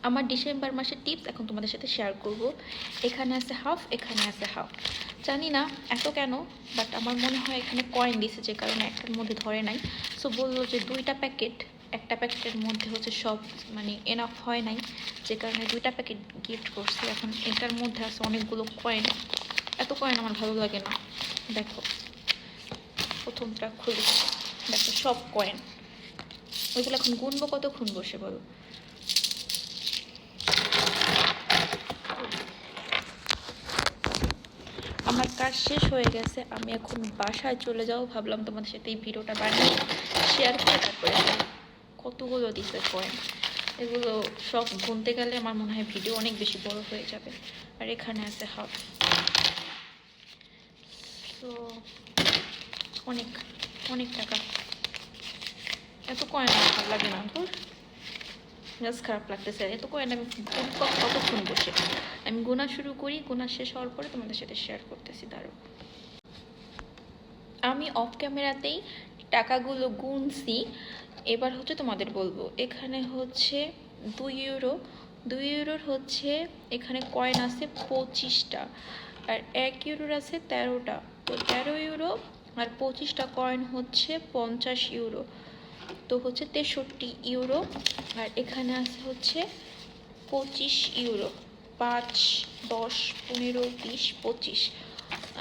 আমার ডিসেম্বর মাসের টিপস এখন তোমাদের সাথে শেয়ার করব। এখানে আছে হাফ, এখানে আছে হাফ। জানি না এত কেন, বাট আমার মনে হয় এখানে কয়েন দিছে যে কারণে একটার মধ্যে ধরে নাই। সো বললো যে দুইটা প্যাকেট, একটা প্যাকেটের মধ্যে হচ্ছে সব মানে এনাফ হয় নাই, যে কারণে দুইটা প্যাকেট গিফট করছি। এখন এটার মধ্যে আছে অনেকগুলো কয়েন। এত কয়েন আমার ভালো লাগে না। দেখো প্রথমটা খুলি, দেখো সব কয়েন। ওইগুলো এখন গুনবো কতক্ষণ বসে বলো। আমার কাজ শেষ হয়ে গেছে, আমি এখন বাসায় চলে যাও। ভাবলাম তোমাদের সাথে এই ভিডিওটা বানিয়ে শেয়ার করে তারপরে কতগুলো দিতে কয়েন। এগুলো সব গুনতে গেলে আমার মনে হয় ভিডিও অনেক বেশি বড় হয়ে যাবে। আর এখানে আছে হাফ। তো অনেক অনেক টাকা। এত কয়েন আমার ভালো লাগে না, ধর জাস্ট খারাপ লাগতেছে। এত কয়েন আমি কতক্ষণ বসে। আমি গোনা শুরু করি, গোনা শেষ হওয়ার পরে তোমাদের সাথে শেয়ার করতেছি। দাঁড়ো, আমি অফ ক্যামেরাতেই টাকাগুলো গুনছি, এবার হচ্ছে তোমাদের বলবো। এখানে হচ্ছে 2 ইউরো, 2 ইউরোর হচ্ছে এখানে কয়েন আছে 25টা, আর 1 ইউরোর আছে 13টা। তো 13 ইউরো আর 25টা কয়েন হচ্ছে 50 ইউরো, তো হচ্ছে 63 ইউরো। আর এখানে আছে হচ্ছে 25 ইউরো, 5, 10, 15, 20, 25।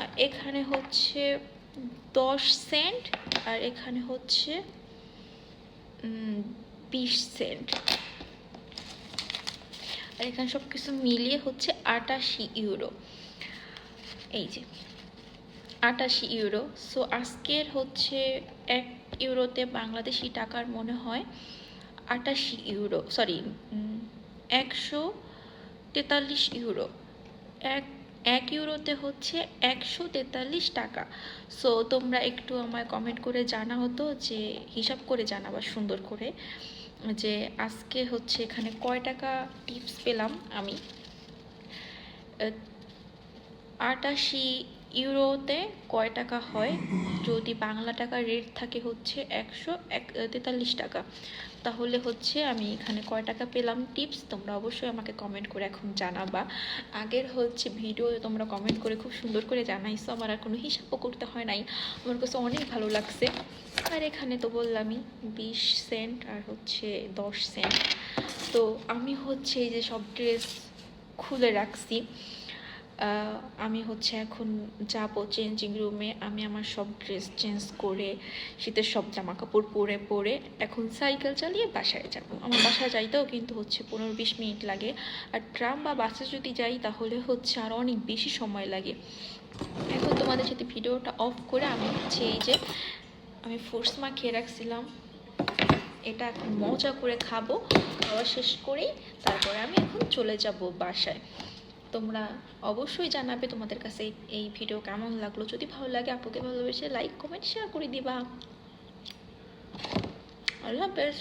আর এখানে হচ্ছে 10 সেন্ট, আর এখানে হচ্ছে 20 সেন্ট। আর এখানে সব কিছু মিলিয়ে হচ্ছে 88 ইউরো। এই যে 88 ইউরো। সো আজকের হচ্ছে 1 ইউরোতে বাংলাদেশি টাকার মনে হয় 88 ইউরো, সরি 143 ইউরো। 1 ইউরোতে হচ্ছে 143 টাকা। সো তোমরা একটু আমায় কমেন্ট করে জানাও তো, যে হিসাব করে জানাবা সুন্দর করে, যে আজকে হচ্ছে এখানে কয় টাকা টিপস পেলাম আমি। 88 ইউরোতে কয় টাকা হয়, যদি বাংলা টাকার রেট থাকে হচ্ছে 143 টাকা, তাহলে হচ্ছে আমি এখানে কয় টাকা পেলাম টিপস, তোমরা অবশ্যই আমাকে কমেন্ট করে এখন জানাবা। আগের হচ্ছে ভিডিও তোমরা কমেন্ট করে খুব সুন্দর করে জানাইছো, আমার আর কোনো হিসাবও করতে হয় নাই, আমার কাছে অনেক ভালো লাগছে। আর এখানে তো বললামই 20 সেন্ট আর হচ্ছে 10 সেন্ট। তো আমি হচ্ছে এই যে সব ড্রেস খুলে রাখছি। আমি হচ্ছে এখন যাব চেঞ্জিং রুমে। আমি আমার সব ড্রেস চেঞ্জ করে শীতের সব জামা কাপড় পরে এখন সাইকেল চালিয়ে বাসায় যাব। আমার বাসায় যাইতেও কিন্তু হচ্ছে 15-20 মিনিট লাগে, আর ট্রাম বা বাসে যদি যাই তাহলে হচ্ছে আরও অনেক বেশি সময় লাগে। এখন তোমাদের সাথে ভিডিওটা অফ করে আমি হচ্ছে এই যে আমি ফ্রুটস মাখিয়ে রাখছিলাম, এটা এখন মজা করে খাবো। খাওয়া শেষ করেই তারপরে আমি এখন চলে যাব বাসায়। তোমরা অবশ্যই জানাবে তোমাদের কাছে এই ভিডিও কেমন লাগলো। যদি ভালো লাগে আপুকে ভালোবেসে লাইক কমেন্ট শেয়ার করে দিবা। আল্লাহ হাফেজ।